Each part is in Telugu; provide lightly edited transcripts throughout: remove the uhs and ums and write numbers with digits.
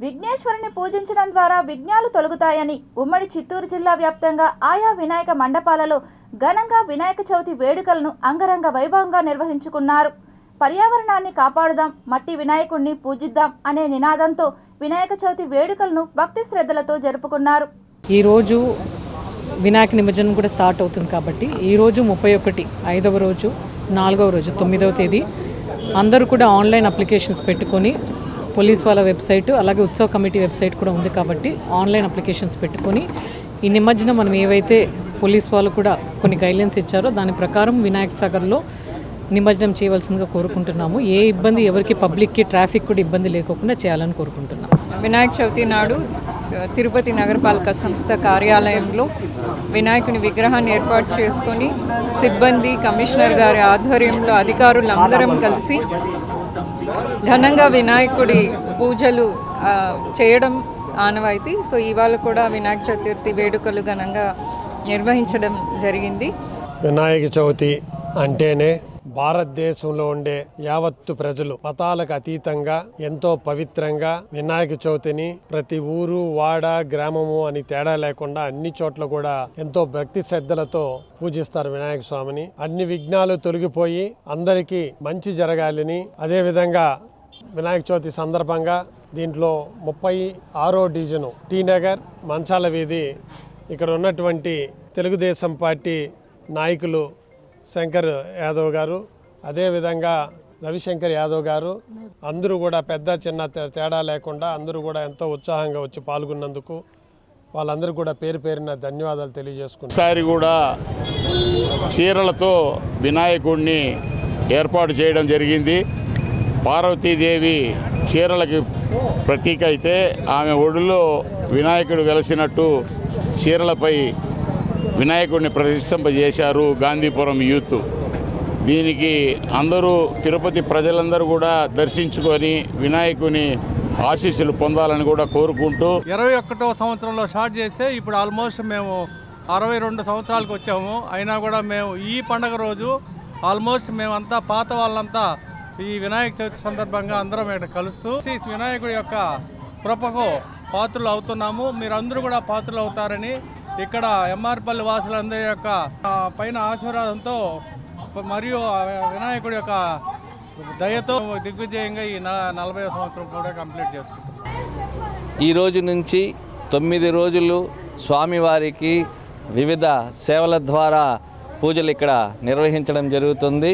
విఘ్నేశ్వరుని పూజించడం ద్వారా విఘ్నాలు తొలగుతాయని ఉమ్మడి చిత్తూరు జిల్లా వ్యాప్తంగా ఆయా వినాయక మండపాలలో ఘనంగా వినాయక చవితి వేడుకలను అంగరంగ వైభవంగా నిర్వహించుకున్నారు. పర్యావరణాన్ని కాపాడుదాం, మట్టి వినాయకుడిని పూజిద్దాం అనే నినాదంతో వినాయక చవితి వేడుకలను భక్తి శ్రద్ధలతో జరుపుకున్నారు. ఈరోజు వినాయక నిమజ్జనం కూడా స్టార్ట్ అవుతుంది కాబట్టి ఈరోజు 31, 5వ రోజు, 4వ రోజు, 9వ తేదీ అందరూ కూడా ఆన్లైన్ అప్లికేషన్స్ పెట్టుకొని పోలీస్ వాళ్ళ వెబ్సైట్ అలాగే ఉత్సవ కమిటీ వెబ్సైట్ కూడా ఉంది కాబట్టి ఆన్లైన్ అప్లికేషన్స్ పెట్టుకొని ఈ నిమజ్జనం మనం ఏవైతే పోలీస్ వాళ్ళు కూడా కొన్ని గైడ్లైన్స్ ఇచ్చారో దాని ప్రకారం వినాయక సాగర్లో నిమజ్జనం చేయవలసిందిగా కోరుకుంటున్నాము. ఏ ఇబ్బంది ఎవరికి పబ్లిక్కి ట్రాఫిక్ కూడా ఇబ్బంది లేకుండా చేయాలని కోరుకుంటున్నాం. వినాయక చవితి నాడు తిరుపతి నగరపాలక సంస్థ కార్యాలయంలో వినాయకుని విగ్రహాన్ని ఏర్పాటు చేసుకొని సిబ్బంది, కమిషనర్ గారి ఆధ్వర్యంలో అధికారులందరం కలిసి ఘనంగా వినాయకుడి పూజలు చేయడం ఆనవాయితీ. సో ఇవాళ కూడా వినాయక చతుర్థి వేడుకలు ఘనంగా నిర్వహించడం జరిగింది. వినాయక చవితి అంటేనే భారతదేశంలో ఉండే యావత్తు ప్రజలు మతాలకు అతీతంగా ఎంతో పవిత్రంగా వినాయక చవితిని ప్రతి ఊరు, వాడ, గ్రామము అని తేడా లేకుండా అన్ని చోట్ల కూడా ఎంతో భక్తి శ్రద్ధలతో పూజిస్తారు వినాయక స్వామిని. అన్ని విఘ్నాలు తొలగిపోయి అందరికీ మంచి జరగాలని, అదేవిధంగా వినాయక చవితి సందర్భంగా దీంట్లో 36వ డివిజను టీ నగర్, మంచాల వీధి ఇక్కడ ఉన్నటువంటి తెలుగుదేశం పార్టీ నాయకులు శంకర్ యాదవ్ గారు, అదేవిధంగా రవిశంకర్ యాదవ్ గారు అందరూ కూడా పెద్ద చిన్న తేడా లేకుండా అందరూ కూడా ఎంతో ఉత్సాహంగా వచ్చి పాల్గొన్నందుకు వాళ్ళందరూ కూడా పేరు పేరున ధన్యవాదాలు తెలియజేసుకుంటారు. ఈసారి కూడా చీరలతో వినాయకుడిని ఏర్పాటు చేయడం జరిగింది. పార్వతీదేవి చీరలకి ప్రతీక అయితే ఆమె ఒడిలో వినాయకుడు వెలసినట్టు చీరలపై వినాయకుడిని ప్రతిష్ఠింపజేశారు గాంధీపురం యూత్. దీనికి అందరూ తిరుపతి ప్రజలందరూ కూడా దర్శించుకొని వినాయకుని ఆశీస్సులు పొందాలని కూడా కోరుకుంటూ 21వ సంవత్సరంలో స్టార్ట్ చేస్తే ఇప్పుడు ఆల్మోస్ట్ మేము 62 సంవత్సరాలకు వచ్చాము. అయినా కూడా మేము ఈ పండగ రోజు ఆల్మోస్ట్ మేమంతా పాత వాళ్ళంతా ఈ వినాయక చవితి సందర్భంగా అందరం ఇక్కడ కలుస్తూ వినాయకుడి యొక్క కృపకు పాత్రలు అవుతున్నాము. మీరందరూ కూడా పాత్రలు అవుతారని ఇక్కడ ఎంఆర్పల్లి వాసులందరి యొక్క పైన ఆశీర్వాదంతో మరియు వినాయకుడి యొక్క దయతో దిగ్విజయంగా ఈ 40వ సంవత్సరం కూడా కంప్లీట్ చేసుకుంటాం. ఈ రోజు నుంచి 9 రోజులు స్వామివారికి వివిధ సేవల ద్వారా పూజలు ఇక్కడ నిర్వహించడం జరుగుతుంది.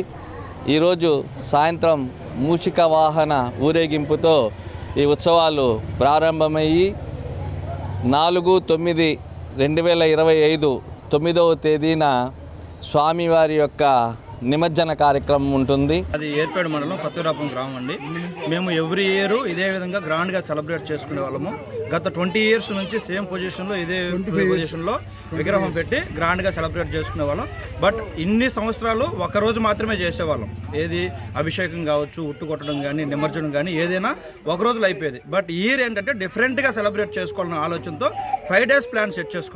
ఈరోజు సాయంత్రం మూషిక వాహన ఊరేగింపుతో ఈ ఉత్సవాలు ప్రారంభమయ్యి 4/9/2025 9వ తేదీన స్వామివారి యొక్క నిమజ్జన కార్యక్రమం ఉంటుంది. అది ఏర్పేడు మండలం పత్తిరాపం గ్రామం అండి. మేము ఎవ్రీ ఇయర్ ఇదే విధంగా గ్రాండ్గా సెలబ్రేట్ చేసుకునే వాళ్ళము. గత 20 ఇయర్స్ నుంచి సేమ్ పొజిషన్లో ఇదే పొజిషన్లో విగ్రహం పెట్టి గ్రాండ్గా సెలబ్రేట్ చేసుకునే వాళ్ళం. బట్ ఇన్ని సంవత్సరాలు ఒకరోజు మాత్రమే చేసేవాళ్ళం. ఏది అభిషేకం కావచ్చు, ఉట్టు కొట్టడం కానీ, నిమజ్జనం కానీ ఏదైనా ఒక రోజులో అయిపోయేది. బట్ ఇయర్ ఏంటంటే డిఫరెంట్గా సెలబ్రేట్ చేసుకోవాలన్న ఆలోచనతో 5 days ప్లాన్ సెట్ చేసుకున్నాం.